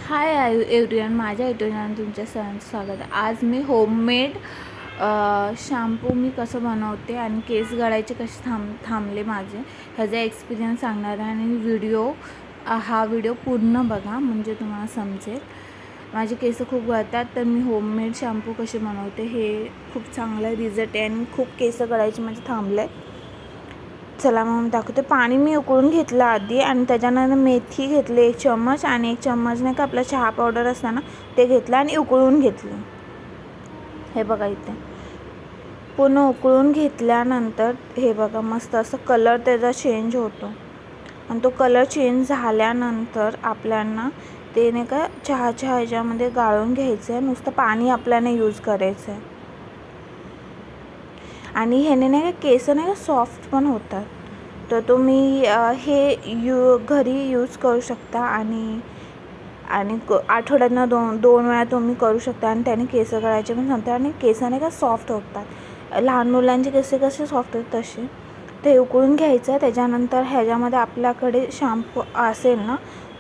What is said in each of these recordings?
Hi everyone, माझ्या YouTube channel तुमच्या सर्वांचं स्वागत आहे. आज मी होममेड शॅम्पू मी कसं बनवते आणि केस गळायचे कसे थांबले माझे ह्याचा एक्सपिरियन्स सांगणार आहे. आणि हा व्हिडिओ पूर्ण बघा म्हणजे तुम्हाला समजेल. माझे केस खूप गळतात, तर मी होममेड शॅम्पू कसे बनवते हे खूप चांगला रिझल्ट आहे आणि खूप केस गळायचे माझे थांबले. चला मग दाखवते. पाणी मी उकळून घेतलं आधी आणि त्याच्यानंतर मेथी घेतली 1 चम्मच आणि 1 चम्मच नाही का आपला चहा पावडर असतं ना ते घेतलं आणि उकळून घेतलं. हे बघा इथे पूर्ण उकळून घेतल्यानंतर हे बघा मस्त असं कलर त्याचा चेंज होतो आणि तो कलर चेंज झाल्यानंतर आपल्याला ते नाही का चहाच्या ह्याच्यामध्ये गाळून घ्यायचं आहे. नुसतं पाणी आपल्याला यूज करायचं आहे आणि ह्याने नाही का केस नाही का सॉफ्ट पण होतात. तर तुम्ही हे घरी यूज करू शकता आणि आठवड्यातनं दोन वेळा तुम्ही करू शकता आणि त्याने केस गळायचे पण थांबतात आणि केस नाही का सॉफ्ट होतात. लहान मुलांचे केस कसे सॉफ्ट होतात तसे. ते उकळून घ्यायचं. त्याच्यानंतर ह्याच्यामध्ये आपल्याकडे शॅम्पू असेल ना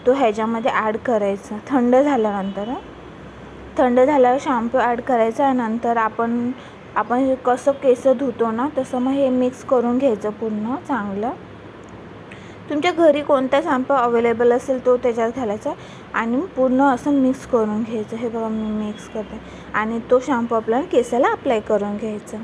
तो ह्याच्यामध्ये ॲड करायचा. थंड झाल्यावर शॅम्पू ॲड करायचा आणि नंतर आपण कसं केस धुतो ना तसं मग हे मिक्स करून घ्यायचं पूर्ण चांगलं. तुमच्या घरी कोणता शॅम्पू अवेलेबल असेल तो त्याच्यात घालायचा आणि पूर्ण असं मिक्स करून घ्यायचं. हे बघा मी मिक्स करते आणि तो शॅम्पू आपल्याला केसाला अप्लाय करून घ्यायचा.